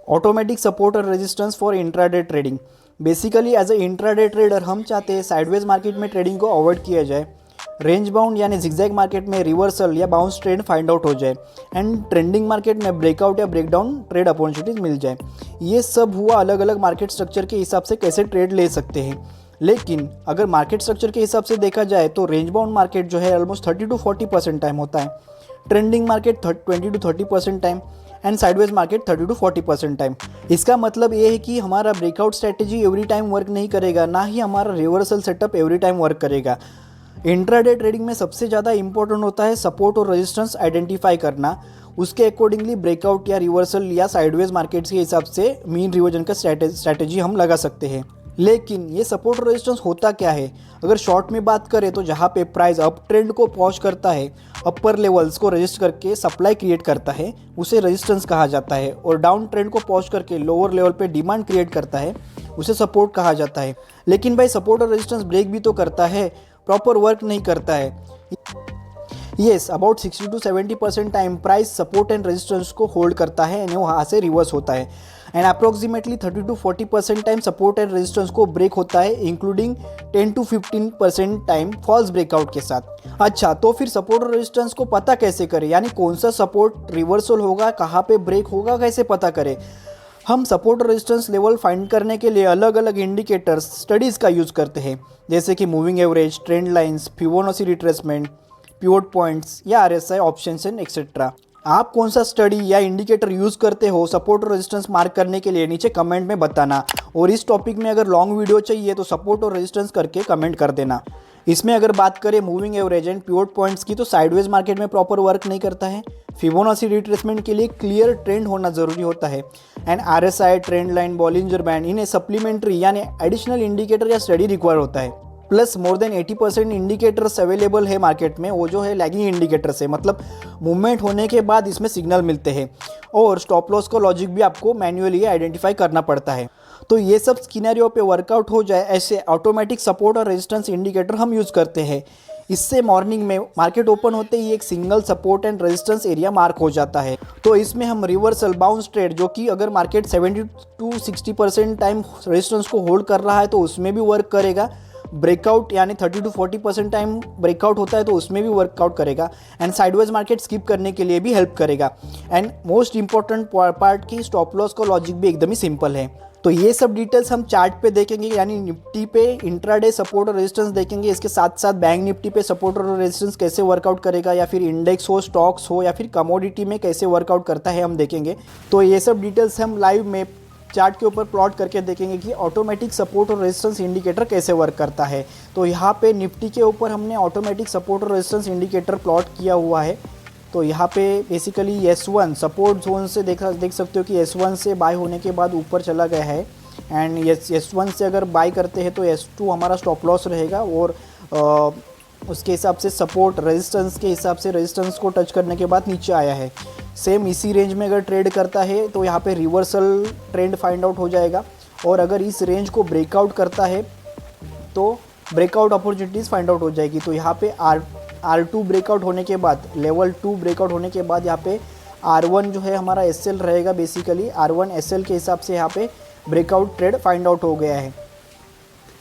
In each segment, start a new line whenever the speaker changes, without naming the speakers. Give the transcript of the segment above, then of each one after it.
Automatic support और resistance for intraday trading. Basically as a intraday trader हम चाहते हैं साइडवेज मार्केट में ट्रेडिंग को अवॉइड किया जाए, रेंज बाउंड यानी जिगजैग मार्केट में रिवर्सल या बाउंस ट्रेड फाइंड आउट हो जाए एंड ट्रेंडिंग मार्केट में ब्रेकआउट या ब्रेकडाउन ट्रेड अपॉर्चुनिटीज मिल जाए। ये सब हुआ अलग अलग मार्केट स्ट्रक्चर के हिसाब से कैसे ट्रेड ले सकते हैं। लेकिन अगर मार्केट स्ट्रक्चर के हिसाब से देखा जाए तो रेंज बाउंड मार्केट जो है ऑलमोस्ट 30 to 40% टाइम होता है, trending market 20 to 30% time and sideways market 30 to 40% time. इसका मतलब ये है कि हमारा breakout strategy every time work नहीं करेगा, ना ही हमारा reversal setup every time work करेगा। इंट्राडे ट्रेडिंग में सबसे ज़्यादा इंपॉर्टेंट होता है सपोर्ट और रेजिस्टेंस आइडेंटिफाई करना, उसके अकॉर्डिंगली ब्रेकआउट या रिवर्सल या साइडवेज मार्केट्स के हिसाब से मीन रिवर्जन का स्ट्रैटेजी हम लगा सकते हैं। लेकिन ये सपोर्ट और रेजिस्टेंस होता क्या है? अगर शॉर्ट में बात करें तो जहाँ पे प्राइस अप ट्रेंड को पॉज करता है, अपर लेवल्स को रजिस्ट करके सप्लाई क्रिएट करता है, उसे रेजिस्टेंस कहा जाता है, और डाउन ट्रेंड को पॉज करके लोअर लेवल पे डिमांड क्रिएट करता है, उसे सपोर्ट कहा जाता है। लेकिन भाई सपोर्ट और रेजिस्टेंस ब्रेक भी तो करता है, प्रॉपर वर्क नहीं करता है। Yes, about 60 to 70% time price support and resistance को होल्ड करता है एंड वहाँ से रिवर्स होता है and approximately 30 to 40% time support and resistance को ब्रेक होता है, including 10 to 15% time false breakout के साथ। अच्छा, तो फिर सपोर्ट और रेजिस्टेंस को पता कैसे करें, यानी कौन सा सपोर्ट रिवर्सल होगा, कहाँ पे ब्रेक होगा, कैसे पता करें? हम सपोर्ट और रेजिस्टेंस लेवल फाइंड करने के लिए अलग अलग इंडिकेटर्स स्टडीज़ का यूज़ करते हैं, जैसे कि moving average, trend lines, Fibonacci retracement, pivot points या आरएसआई ऑप्शंस एंड एक्सेट्रा। आप कौन सा स्टडी या इंडिकेटर यूज़ करते हो सपोर्ट और रेजिस्टेंस मार्क करने के लिए, नीचे कमेंट में बताना। और इस टॉपिक में अगर लॉन्ग वीडियो चाहिए तो सपोर्ट और रेजिस्टेंस करके कमेंट कर देना। इसमें अगर बात करें moving average and pivot points की, तो साइडवेज मार्केट में प्रॉपर वर्क नहीं करता है। फिबोनाची रिट्रेसमेंट के लिए क्लियर ट्रेंड होना ज़रूरी होता है and RSI, trend line, Bollinger band, इन्हें सप्लीमेंट्री यानी एडिशनल इंडिकेटर या स्टडी रिक्वायर होता है। Plus more than 80% indicators available है मार्केट में, वो जो है लैगिंग इंडिकेटर्स है, मतलब मूवमेंट होने के बाद इसमें सिग्नल मिलते हैं। और स्टॉप लॉस का लॉजिक भी आपको मैन्युअली आइडेंटिफाई करना पड़ता है। तो ये सब सिनेरियो पे वर्कआउट हो जाए ऐसे ऑटोमेटिक सपोर्ट और रेजिस्टेंस इंडिकेटर हम यूज़ करते हैं। इससे मॉर्निंग में मार्केट ओपन होते ही एक single support and resistance area mark हो जाता है। तो इसमें हम रिवर्सल बाउंस ट्रेड, जो कि अगर मार्केट 70 to 60% टाइम रेजिस्टेंस को होल्ड कर रहा है तो उसमें भी वर्क करेगा। ब्रेकआउट यानी 30 to 40% टाइम ब्रेकआउट होता है तो उसमें भी वर्कआउट करेगा एंड साइडवेज मार्केट स्किप करने के लिए भी हेल्प करेगा। एंड मोस्ट इंपॉर्टेंट पार्ट की स्टॉप लॉस का लॉजिक भी एकदम ही सिंपल है। तो ये सब डिटेल्स हम चार्ट पे देखेंगे, यानी निफ्टी पे इंट्राडे सपोर्ट और रेजिस्टेंस देखेंगे। इसके साथ साथ बैंक निफ्टी पे सपोर्ट और रेजिस्टेंस कैसे वर्कआउट करेगा, या फिर इंडेक्स हो, स्टॉक्स हो, या फिर कमोडिटी में कैसे वर्कआउट करता है हम देखेंगे। तो ये सब डिटेल्स हम लाइव में चार्ट के ऊपर प्लॉट करके देखेंगे कि ऑटोमेटिक सपोर्ट और रेजिस्टेंस इंडिकेटर कैसे वर्क करता है। तो यहाँ पे निफ्टी के ऊपर हमने ऑटोमेटिक सपोर्ट और रेजिस्टेंस इंडिकेटर प्लॉट किया हुआ है। तो यहाँ पे बेसिकली S1 सपोर्ट जोन से देख सकते हो कि S1 से बाय होने के बाद ऊपर चला गया है एंड S1 से अगर बाय करते हैं तो S2 हमारा स्टॉप लॉस रहेगा, और उसके हिसाब से सपोर्ट रेजिस्टेंस के हिसाब से रेजिस्टेंस को टच करने के बाद नीचे आया है। सेम इसी रेंज में अगर ट्रेड करता है तो यहाँ पे रिवर्सल ट्रेंड फाइंड आउट हो जाएगा, और अगर इस रेंज को ब्रेकआउट करता है तो ब्रेकआउट अपॉर्चुनिटीज़ फाइंड आउट हो जाएगी। तो यहाँ पे R2 ब्रेकआउट होने के बाद, लेवल 2 ब्रेकआउट होने के बाद यहाँ पे R1 जो है हमारा SL रहेगा। बेसिकली R1 SL के हिसाब से यहाँ पे ब्रेकआउट ट्रेड फाइंड आउट हो गया है।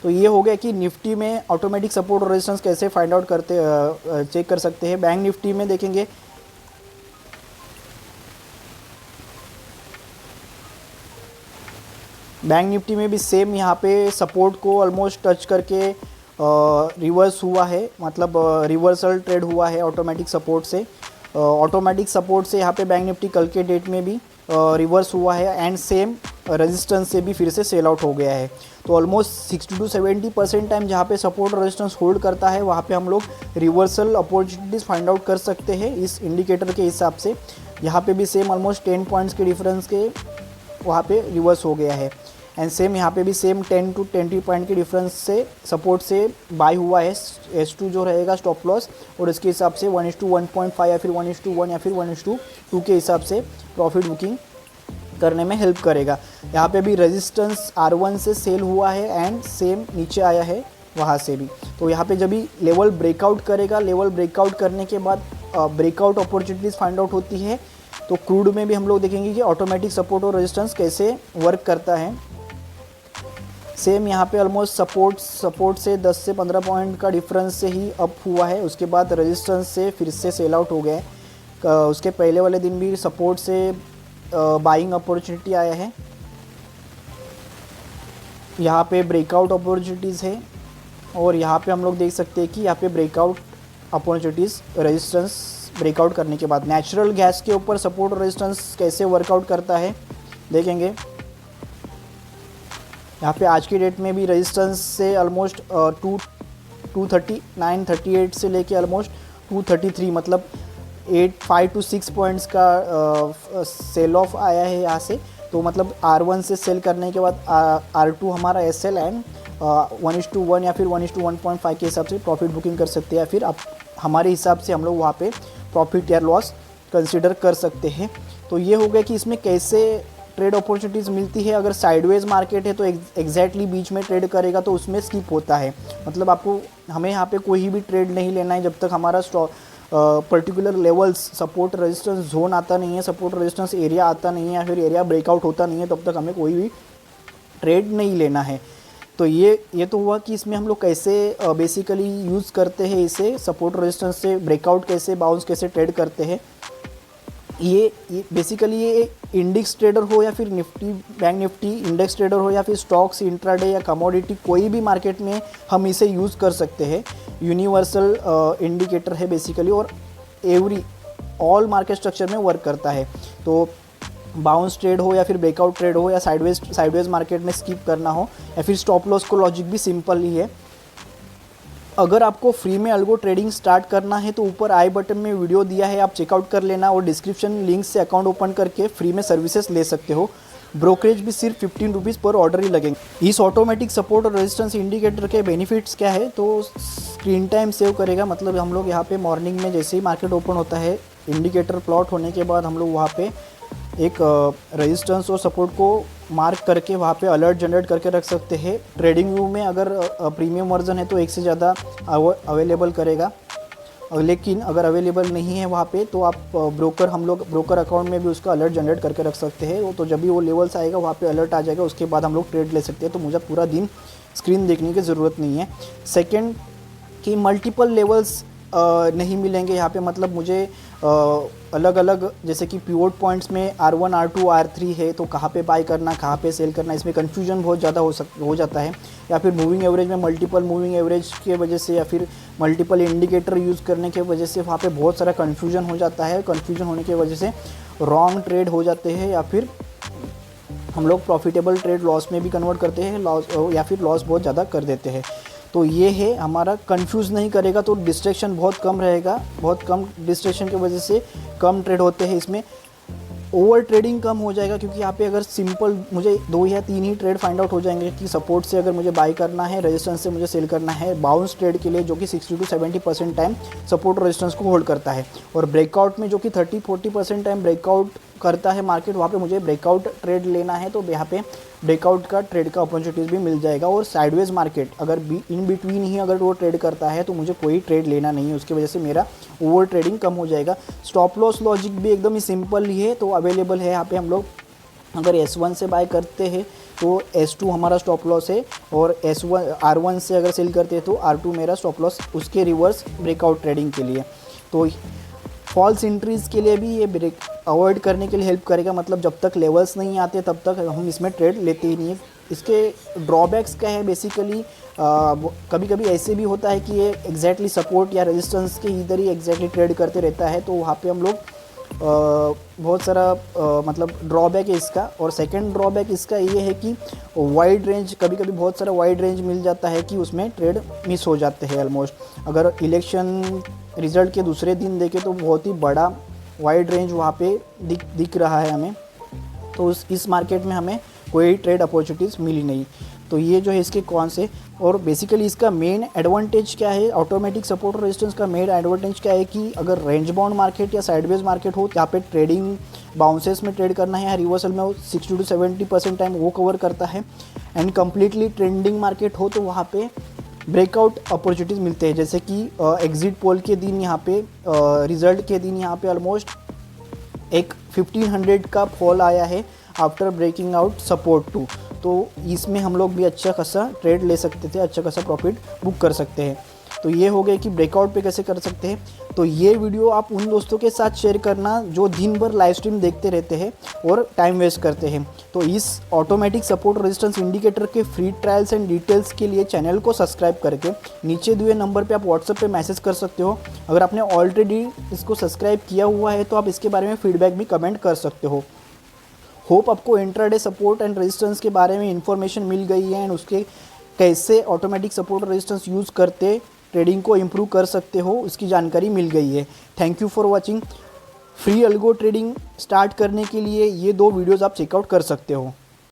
तो ये हो गया कि निफ्टी में ऑटोमेटिक सपोर्ट और रेजिस्टेंस कैसे फाइंड आउट करते चेक कर सकते हैं। बैंक निफ्टी में देखेंगे, बैंक निफ्टी में भी सेम यहाँ पे सपोर्ट को ऑलमोस्ट टच करके रिवर्स हुआ है, मतलब रिवर्सल ट्रेड हुआ है ऑटोमेटिक सपोर्ट से। ऑटोमेटिक सपोर्ट से यहाँ पे बैंक निफ्टी कल के डेट में भी रिवर्स हुआ है एंड सेम रेजिस्टेंस से भी फिर से सेल आउट हो गया है। तो ऑलमोस्ट 60 to 70% टाइम जहाँ पे सपोर्ट और रेजिस्टेंस होल्ड करता है वहाँ पे हम लोग रिवर्सल अपॉर्चुनिटीज़ फाइंड आउट कर सकते हैं इस इंडिकेटर के हिसाब से। यहाँ पे भी सेम ऑलमोस्ट 10 पॉइंट्स के डिफरेंस के वहाँ पे रिवर्स हो गया है एंड सेम यहाँ पे भी सेम 10 to 20 पॉइंट के डिफरेंस से सपोर्ट से बाय हुआ है। S2 जो रहेगा स्टॉप लॉस, और इसके हिसाब से 1:1.5 या फिर 1:1 या फिर 1:2 के हिसाब से प्रॉफिट बुकिंग करने में हेल्प करेगा। यहाँ पे भी रेजिस्टेंस R1 से सेल हुआ है एंड सेम नीचे आया है वहाँ से भी। तो यहाँ पे जब भी लेवल ब्रेकआउट करेगा, लेवल ब्रेकआउट करने के बाद ब्रेकआउट अपॉर्चुनिटीज़ फाइंड आउट होती है तो क्रूड में भी हम लोग देखेंगे कि ऑटोमेटिक सपोर्ट और रेजिस्टेंस कैसे वर्क करता है। सेम यहाँ पे ऑलमोस्ट सपोर्ट से 10 से 15 पॉइंट का डिफरेंस से ही अप हुआ है, उसके बाद रेजिस्टेंस से फिर से सेल आउट हो गया है। उसके पहले वाले दिन भी सपोर्ट से बाइंग अपॉर्चुनिटी आया है। यहाँ पे ब्रेकआउट अपॉर्चुनिटीज़ है और यहाँ पे हम लोग देख सकते हैं कि यहाँ पे ब्रेकआउट अपॉर्चुनिटीज़ रेजिस्टेंस ब्रेकआउट करने के बाद नेचुरल गैस के ऊपर सपोर्ट और रेजिस्टेंस कैसे वर्कआउट करता है देखेंगे। यहाँ पे आज की डेट में भी रेजिस्टेंस से ऑलमोस्ट 239-38 से लेके ऑलमोस्ट 233 मतलब 5 to 6 पॉइंट्स का सेल ऑफ आया है यहाँ से। तो मतलब R1 से सेल करने के बाद R2 हमारा SL एंड 1:1 या फिर 1:1.5 के हिसाब से प्रॉफिट बुकिंग कर सकते हैं, या फिर आप हमारे हिसाब से हम लोग वहाँ पे प्रॉफिट या लॉस कंसिडर कर सकते हैं। तो ये हो गया कि इसमें कैसे ट्रेड अपॉर्चुनिटीज़ मिलती है। अगर साइडवेज मार्केट है तो एग्जैक्टली बीच में ट्रेड करेगा तो उसमें स्किप होता है। मतलब आपको हमें यहाँ पे कोई भी ट्रेड नहीं लेना है जब तक हमारा particular levels support resistance zone आता नहीं है, सपोर्ट रेजिस्टेंस एरिया आता नहीं है या फिर एरिया ब्रेकआउट होता नहीं है, तब तक हमें कोई भी ट्रेड नहीं लेना है। तो ये तो हुआ कि इसमें हम लोग कैसे बेसिकली यूज़ करते हैं इसे, सपोर्ट रेजिस्टेंस से ब्रेकआउट कैसे बाउंस कैसे ट्रेड करते हैं। ये बेसिकली ये इंडेक्स ट्रेडर हो या फिर Nifty bank Nifty index trader हो या फिर स्टॉक्स इंट्राडे या कमोडिटी कोई भी मार्केट में हम इसे यूज़ कर सकते हैं। यूनिवर्सल इंडिकेटर है बेसिकली और ऑल मार्केट स्ट्रक्चर में वर्क करता है। तो बाउंस ट्रेड हो या फिर ब्रेकआउट ट्रेड हो या साइडवेज मार्केट में स्किप करना हो या फिर स्टॉप लॉस को लॉजिक भी सिंपल ही है। अगर आपको फ्री में अल्गो ट्रेडिंग स्टार्ट करना है तो ऊपर आई बटन में वीडियो दिया है, आप चेकआउट कर लेना और डिस्क्रिप्शन लिंक से अकाउंट ओपन करके फ्री में सर्विसेज ले सकते हो। ब्रोकरेज भी सिर्फ 15 रुपीज़ पर ऑर्डर ही लगेंगे। इस ऑटोमेटिक सपोर्ट और रेजिस्टेंस इंडिकेटर के बेनिफिट्स क्या है, तो स्क्रीन टाइम सेव करेगा। मतलब हम लोग यहाँ पे मॉर्निंग में जैसे ही मार्केट ओपन होता है इंडिकेटर प्लॉट होने के बाद हम लोग वहाँ पे एक रेजिस्टेंस और सपोर्ट को मार्क करके वहाँ पे अलर्ट जनरेट करके रख सकते हैं। ट्रेडिंग व्यू में अगर प्रीमियम वर्जन है तो एक से ज़्यादा अवेलेबल करेगा, लेकिन अगर अवेलेबल नहीं है वहाँ पे तो आप ब्रोकर अकाउंट में भी उसका अलर्ट जनरेट करके रख सकते हैं। तो जब भी वो लेवल्स आएगा वहाँ पे अलर्ट आ जाएगा, उसके बाद हम लोग ट्रेड ले सकते हैं। तो मुझे पूरा दिन स्क्रीन देखने की ज़रूरत नहीं है। सेकेंड कि मल्टीपल लेवल्स नहीं मिलेंगे यहाँ पे, मतलब मुझे अलग अलग जैसे कि पिवोट पॉइंट्स में R1 R2 R3 है तो कहाँ पे बाय करना कहाँ पे सेल करना, इसमें कन्फ्यूजन बहुत ज़्यादा हो जाता है। या फिर मूविंग एवरेज में मल्टीपल मूविंग एवरेज के वजह से या फिर मल्टीपल इंडिकेटर यूज़ करने के वजह से वहाँ पे बहुत सारा कन्फ्यूजन हो जाता है। कन्फ्यूजन होने की वजह से रॉन्ग ट्रेड हो जाते हैं या फिर हम लोग प्रॉफिटेबल ट्रेड लॉस में भी कन्वर्ट करते हैं या फिर लॉस बहुत ज़्यादा कर देते हैं। तो ये है हमारा, कंफ्यूज नहीं करेगा तो डिस्ट्रैक्शन बहुत कम रहेगा। बहुत कम डिस्ट्रैक्शन की वजह से कम ट्रेड होते हैं, इसमें ओवर ट्रेडिंग कम हो जाएगा। क्योंकि यहाँ पे अगर सिंपल मुझे 2 या 3 ही ट्रेड फाइंड आउट हो जाएंगे कि सपोर्ट से अगर मुझे बाय करना है, रेजिस्टेंस से मुझे सेल करना है, बाउंस ट्रेड के लिए जो कि 60 to 70% टाइम सपोर्ट और रेजिस्टेंस को होल्ड करता है, और ब्रेकआउट में जो कि 30-40% टाइम ब्रेकआउट करता है मार्केट, वहाँ पे मुझे ब्रेकआउट ट्रेड लेना है तो यहाँ पे ब्रेकआउट का ट्रेड का अपॉर्चुनिटीज़ भी मिल जाएगा। और साइडवेज मार्केट अगर इन बिटवीन ही अगर वो ट्रेड करता है तो मुझे कोई ट्रेड लेना नहीं है, उसकी वजह से मेरा ओवर ट्रेडिंग कम हो जाएगा। स्टॉप लॉस लॉजिक भी एकदम ही सिंपल ही है, तो अवेलेबल है यहाँ पे। हम लोग अगर S1 से बाय करते हैं तो S2 हमारा स्टॉप लॉस है, और R1 से अगर सेल करते हैं तो R2 मेरा स्टॉप लॉस, उसके रिवर्स ब्रेकआउट ट्रेडिंग के लिए। तो फॉल्स एंट्रीज़ के लिए भी ये ब्रेक अवॉइड करने के लिए हेल्प करेगा। मतलब जब तक लेवल्स नहीं आते तब तक हम इसमें ट्रेड लेते ही नहीं है। इसके ड्रॉबैक्स क्या है, बेसिकली कभी कभी ऐसे भी होता है कि ये एग्जैक्टली सपोर्ट या रेजिस्टेंस के इधर ही एग्जैक्टली ट्रेड करते रहता है, तो वहाँ पे हम लोग बहुत सारा मतलब ड्रॉबैक है इसका। और सेकंड ड्रॉबैक इसका ये है कि वाइड रेंज, कभी कभी बहुत सारा वाइड रेंज मिल जाता है कि उसमें ट्रेड मिस हो जाते हैं ऑलमोस्ट। अगर इलेक्शन रिज़ल्ट के दूसरे दिन देखें तो बहुत ही बड़ा वाइड रेंज वहाँ पे दिख रहा है हमें, तो इस मार्केट में हमें कोई ट्रेड अपॉर्चुनिटीज़ मिली नहीं। तो ये जो है इसके कौन से, और बेसिकली इसका मेन एडवांटेज क्या है, ऑटोमेटिक सपोर्ट और रेजिस्टेंस का मेन एडवांटेज क्या है कि अगर रेंज बाउंड मार्केट या साइडवेज मार्केट हो, यहाँ पे ट्रेडिंग बाउंसेस में ट्रेड करना है या रिवर्सल में हो, 60 to 70% टाइम वो कवर करता है। एंड कम्प्लीटली ट्रेंडिंग मार्केट हो तो वहाँ पे ब्रेकआउट अपॉर्चुनिटीज़ मिलते हैं, जैसे कि एग्जिट पोल के दिन यहाँ पे रिजल्ट के दिन यहाँ पे ऑलमोस्ट एक 1500 का फॉल आया है आफ्टर ब्रेकिंग आउट सपोर्ट 2। तो इसमें हम लोग भी अच्छा खासा ट्रेड ले सकते थे, अच्छा खासा प्रॉफिट बुक कर सकते हैं। तो ये हो गया कि ब्रेकआउट पे कैसे कर सकते हैं। तो ये वीडियो आप उन दोस्तों के साथ शेयर करना जो दिन भर लाइव स्ट्रीम देखते रहते हैं और टाइम वेस्ट करते हैं। तो इस ऑटोमेटिक सपोर्ट रेजिस्टेंस इंडिकेटर के फ्री ट्रायल्स एंड डिटेल्स के लिए चैनल को सब्सक्राइब करके नीचे दिए नंबर पे आप व्हाट्सएप पे मैसेज कर सकते हो। अगर आपने ऑलरेडी इसको सब्सक्राइब किया हुआ है तो आप इसके बारे में फीडबैक भी कमेंट कर सकते हो। होप आपको इंट्राडे सपोर्ट एंड रेजिस्टेंस के बारे में इन्फॉर्मेशन मिल गई है एंड उसके कैसे ऑटोमेटिक सपोर्ट रेजिस्टेंस यूज़ करते ट्रेडिंग को इम्प्रूव कर सकते हो उसकी जानकारी मिल गई है। Thank you for watching. Free algo trading start करने के लिए ये 2 वीडियोज़ आप चेकआउट कर सकते हो।